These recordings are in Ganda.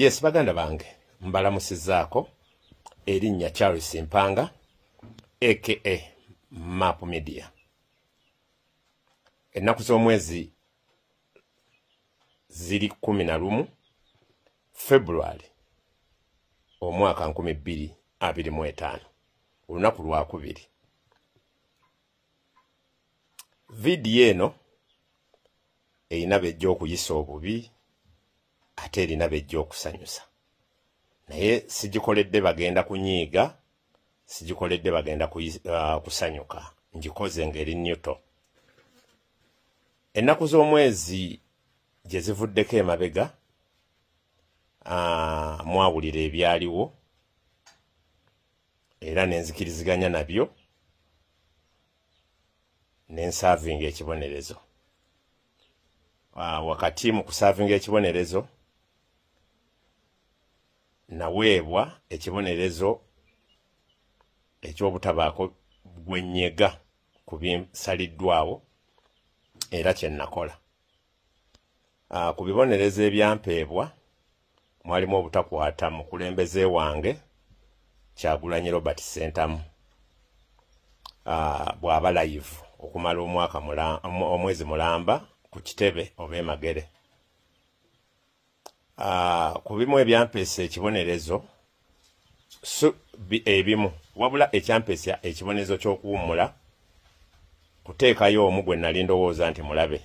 Yes, baganda bange, mbalamusizaako erinnya Charles Mpanga aka Map Media. Ennaku z'omwezi ziri 11 February omwaka 2025 olunaku lwakubiri. Vidiyo eno erina bejja okuyisa obubi ate erina bejja okusanyusa. Naye sigikoledde bagenda kunyiiga, sigikoledde bagenda kusanyuka, njikoze ngeri nnyuto. Ennaku z'omwezi gye zivuddeko emabega mwawulira ebyaliwo era nenzikiriziganya nabyo nensaavinga ekibonerezo. Wakati mu kusaavinga ekibonerezo naweebwa ekibonerezo eky'obutabaako gwennyega ku binsaliddwawo era kye nakola. Ku bibonerezo ebyampeebwa mwalimu obutakwata mukulembeze wange Kyagulanyi Robert Ssentamu bw'aba live okumala omwezi mulamba ku kitebe oba emagere. Ku bimu ebyampeesa ekibonerezo ebimu wabula ekyampeesa ekibonerezo ky'okuwummula kuteekayo omu gwe nali ndowooza nti mulabe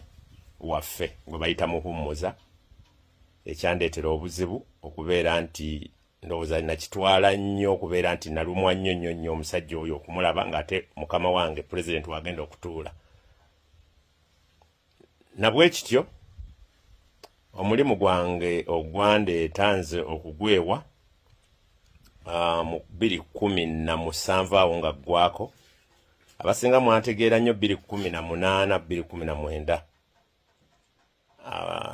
waffe gwe bayita muhummuza ekyandeetera obuzibu okubeera nti ndowooza nakitwala nnyo okubeera nti nalumwa nnyo omusajja oyo okumulaba ng'ate mukama wange pulezidenti wagenda okutuula. Nabwe kityo omulimu gwange ogwandeeta nze okugwewa mu 2017 awo nga ggwako. Abasinga mwategeera nnyo 2018 2019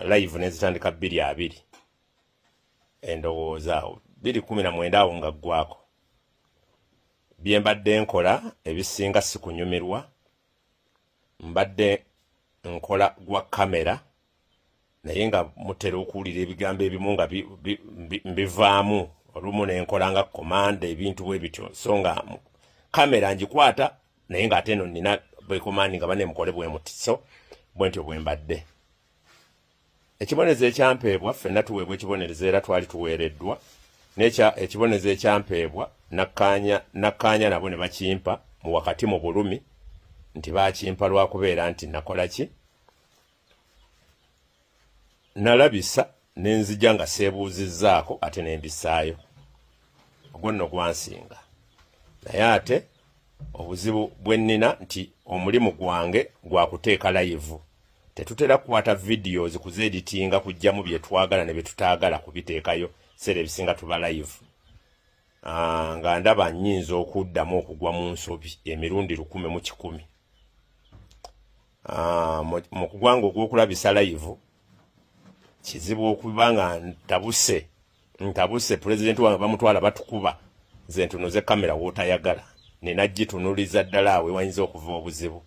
live nezitandika 2020 endowooza awo 2019 awo nga ggwako. Bye mbadde nkola ebisinga si kunyumirwa, mbadde nkola gwa kamera naye nga mutera okuwulira ebigambo ebimu nga mbivaamu olumu nenkola nga komanda ebintu bwe bityo, so nga kamera ngikwata naye nga ate eno nina bekomandi nga banemukole bwe muti, so bwe ntyo bwe mbadde. Ekibonerezo ekyampeebwa ffenna tuweebwa ekibonerezo era twali tuweereddwa ekibonerezo ekyampeebwa nakkaanya nabo ne bakimpa mu wakati mu bulumi nti bakimpa lwakubeera nti nakola ki, nalabisa nenzija nga seebuuzizzaako ate nembisaayo. Ogwo nno gwansinga. Naye ate obuzibu bwe nnina nti omulimu gwange gwa kuteeka live. Tetutera kukwata videos kuzeeditinga kujjamu bye twagala ne bye tutaagala kubiteekayo seera ebisinga tuba live. Nga ndaba nnyinza okuddamu okugwa mu nsobi emirundi 10 mu kugwanga ogw'okulabisa live kizibu okuba nga ntabuse pulezidenti wange bamutwala batukuba ze ntunuze kamera w'otayagala nenagitunuliza ddala awe wayinza okuva obuzibu.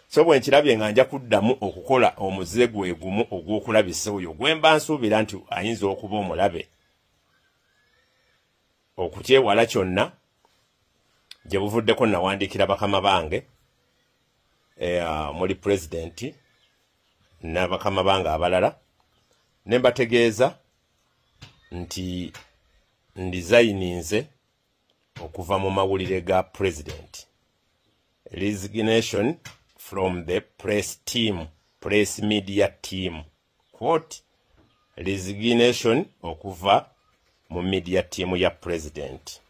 So bwe nkirabye nga nja kuddamu okukola omuze gwe gumu ogw'okulabisa oyo gwe mba nsuubira nti ayinza okuba omulabe okukyewala kyonna gye buvuddeko nawandiikira bakama bange muli pulezidenti n'abakama bange abalala ne mbategeeza nti ndizayininze okuva mu mawulire ga president. Resignation from the press media team. Quote, resignation okuva mu media team ya president.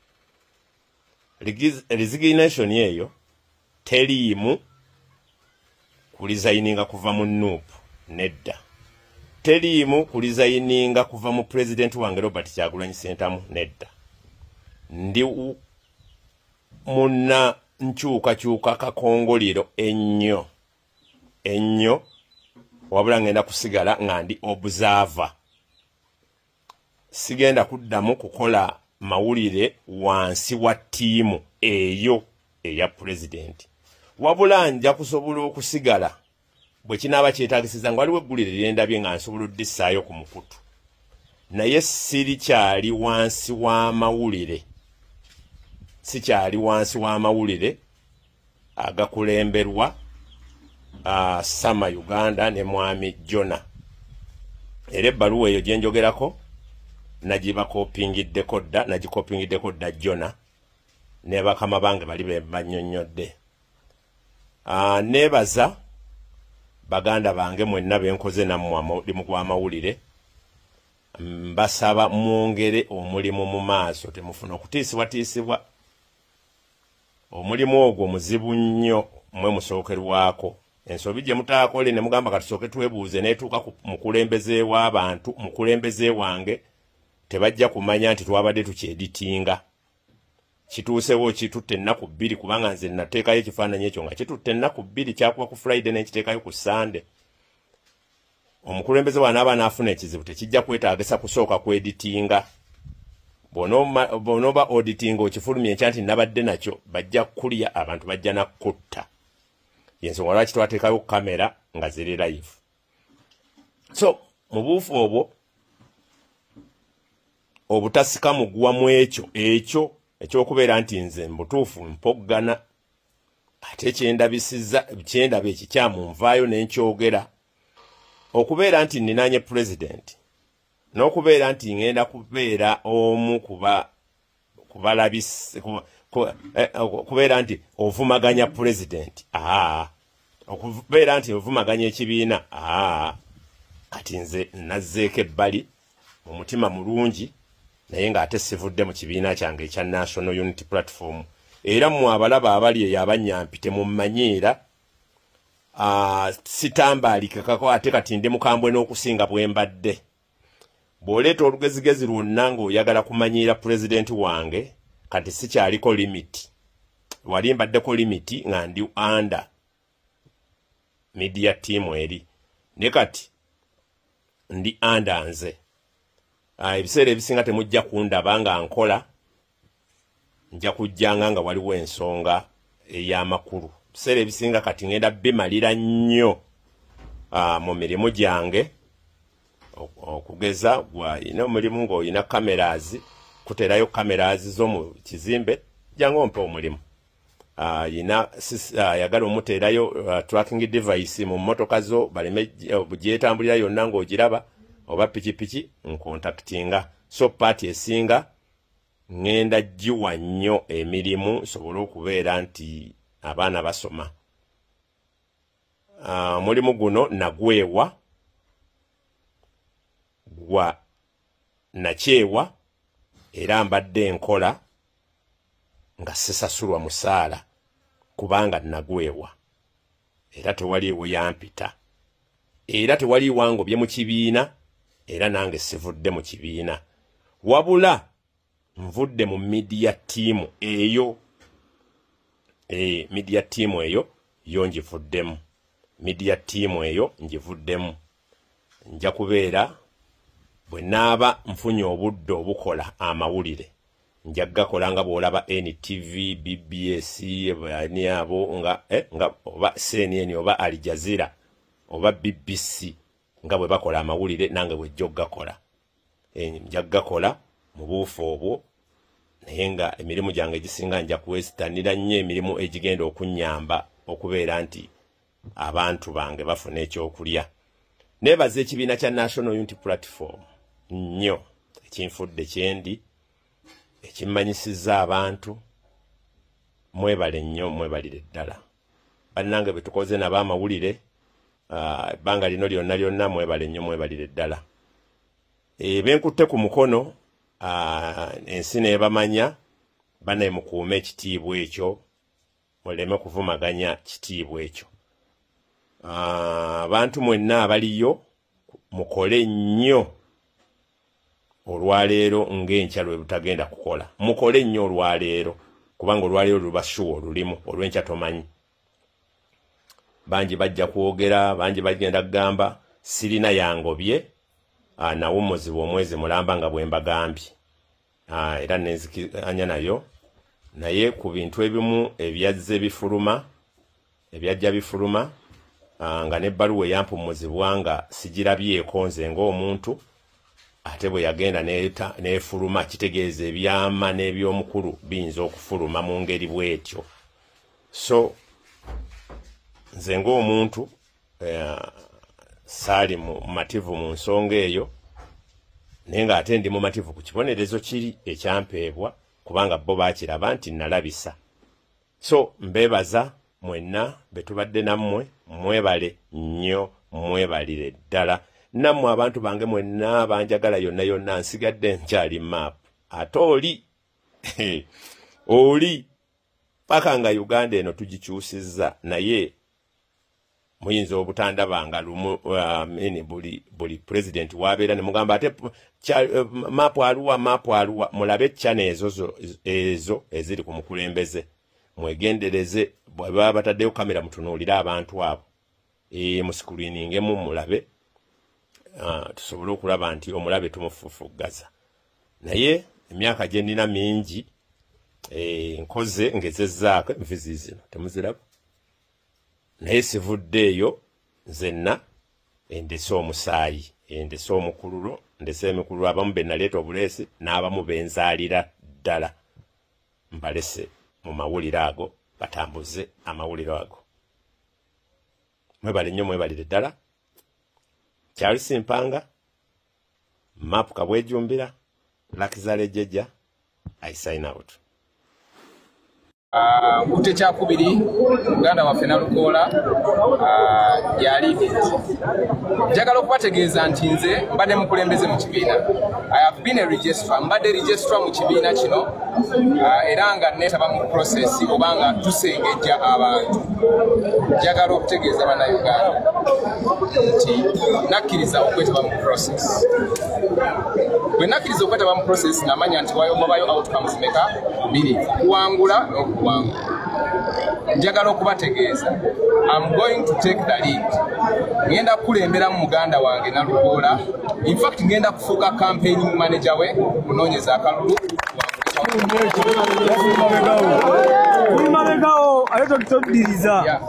Resignation yeyo teriimu kulizayininga kuva mu NUP nedda. Teriimu kulizayininga kuva mu president wange Robert Kyagulanyi Ssentamu nedda. Ndi muna nkyukakyuka kakongoliro ennyo wabula ngenda kusigala nga ndi observer. Sigenda kuddamu kukola mawulire wansi wa ttiimu eyo eya president. Wabula nja kusobola okusigala bwe kinaaba kyetaagisiza nga waliwo eggulire lyendabye nga nsobola oddissaayo ku mukutu naye sirikyali wansi w'amawulire sikyali wansi w'amawulire agakulemberwa Sama Uganda ne Mwami Jona. Era ebbaluwa eyo gye njogerako nagibakopingiddeko dda Jona ne bakama bange bali banyonyodde. Nebaza baganda bange mwenna benkoze nammwe omulimu gw'amawulire. Mbasaba mwongere omulimu mu maaso, temufuna okutiisibwatiisibwa. Omulimu ogwo muzibu nnyo mwe musookerwako. Ensobi gye mutaakole ne mugamba katusooke twebuuze n'etuuka ku mukulembeze w'abantu, mukulembeze wange tebajja kumanya nti twabadde tukyeditinga. Kituusewo kitutte ennaku 2 kubanga nze nateekayo ekifaananyi ekyo nga kitutte ennaku 2 kyakuba ku Friday n'ekiteekayo ku Sunday. Omukulembeze wanaaba n'afuna ekizibu tekijja kwetaagisa kusooka kweditinga. Bonoba auditinga okifulumya enkya nti nabadde nakyo bajja kulya abantu bajja nakutta. Yensonga lwaki twateekayo kamera nga ziri live. So mu buufu obwo obutasika mugwamu ekyo ekyokubeera nti nze mbutuufu mpoggana ate kyendaba ekikyamu nvaayo n'enkyogera okubeera nti ninaanye president n'okubeera nti ngenda kubeera omu kubeera nti ovumaganya president okubeera nti ovumaganya ekibiina kati nze nazzeeko ebbali mu mutima mulungi naye ng'ate sivudde mu kibiina kyange ekya National Unity Platform. Era mmwe abalaba abali eyo abanyampite mummanyiira sitambaalikekako ate kati ndi mukambwe n'okusinga bwe mbadde. Bw'oleeta olugezigezi lwonna ng'oyagala kumanyiira president wange kati sikyaliko limiti. Wali mbaddeko limiti nga ndi under media team eri. Ne kati ndi under nze. Ebiseera ebisinga temujja kundaba nga nkola, nja kujjanga nga waliwo ensonga ey'amakulu. Ebiseera ebisinga kati ngenda bimalira nnyo mu mirimu gyange okugeza ina omulimu ng'olina cameras kuterayo cameras zo mu kizimbe jangu ompe omulimu. Yagala omuteerayo tracking device mu mmotoka zo baleme gyetambulira yonna ng'ogiraba oba pikipiki nkontaktinga. So party esinga ngenda giwa nnyo emirimu sobole okubeera nti abaana basoma. Mulimu guno nagwewa gwa nakyewa era mbadde enkola nga sisasulwa musaala kubanga nagwewa era tewaliwo yampita era tewali wango bye mu kibiina era nange sivudde mu kibiina wabula nvudde mu media team eyo media team eyo yonjivuddemu media team eyo njivuddemu nja kubeera bwe naaba nfunye obudde obukola amawulire nja gakola nga bw'olaba NTV BBS bani abo nga oba CNN oba Al Jazeera oba BBC nga bwe bakola amawulire nange bwe jjo gakola nja gakola mu buufu obwo naye nga emirimu gyange gisinga nja kuwesitanira nnyo emirimu egigenda okunnyamba okubeera nti abantu bange bafuna ekyokulya. Nebaza ekibiina kya National Unity Platform nnyo ekinfudde kyendi ekimmanyisizza abantu mwebale nnyo mwebalire ddala. Bannange bwe tukoze nabo amawulire ebbanga lino lyonna mwebale nnyo mwebalire ddala. Benkutte ku mukono ensi n'ebamanya banaye mukuume ekitiibwa ekyo muleme kuvumaganya kitiibwa ekyo. Abantu mwenna abaliyo mukole nnyo olwaleero ng'enkya lwe butagenda kukola. Mukole nnyo olwaleero kubanga olwaleero lubasuwa olulimu olw'enkya tomanyi. Bangi bajja kwogera, bangi bagenda kugamba sirina yangobye nawummuzibwa omwezi mulamba nga bwe mbagambye. Era nenzikanya nayo naye ku bintu ebimu ebyajja bifuluma nga n'ebbaluwa eyampumuzibwa nga sigirabyeko nze ng'omuntu ate bwe yagenda n'efuluma kitegeeza ebyama n'ebyomukulu biyinza okufuluma mu ngeri bw'etyo. So nze ng'omuntu saali mumativu mu nsonga eyo, naye ng'ate ndi mumativu ku kibonerezo kiri ekyampeebwa kubanga bo baakiraba nti nalabisa. So mbeebaza mwenna betubadde nammwe, mwebale nnyo, mwebalire ddala. Nammwe abantu bange mwenna banjagala yonna yonna, nsigadde nkyali map. Ate oli paka nga Uganda eno tugikyusizza, naye muyinza obutandabanga lumu buli president wabeera ne mugamba ate mapu aluwa mulabe chane ezo eziri ku mukulembeze, mwegendereze baba bataddeyo kamera mutunuulira abantu abo mu screening emu mulabe tusobole okulaba nti omulabe tumufufuggaza. Naye emyaka gye nnina mingi nkoze ngezezzaako envizi zino temuziraba, naye sivuddeeyo nzenna endese omusaayi, endese omukululo, ndese emikululo, abamu be naleeta obuleesi n'abamu benzaalira ddala mbalese mu mawulire ago batambuze amawulire ago. Mwebale nnyo, mwebalire ddala. Charles Mpanga, Map Kabwejumbira, Lakizale Jeja, I sign out. Kute kyakubiri Uganda waffe Nalukoola yali njagala okubategeeza nti nze mbadde mukulembeze mu kibiina. I have been a registrar, mbadde registrar mu kibiina kino era nga neetaba mu process obanga tusengejja abantu. Njagala okutegeeza bannayuganda nti nakkiriza okwetaba mu process. Bwe nakkiriza okwetaba mu process namanya nti wabayo outcomes meka biri, kuwangula n'okuwangula. Njagala okubategeeza, I'm going to take the lead. Ngenda kulembera mu muganda wange Nalukoola. In fact ngenda kufuuka campaigning manager we kunoonyeza akalulu. Kulimabegao ayotokutobiriza.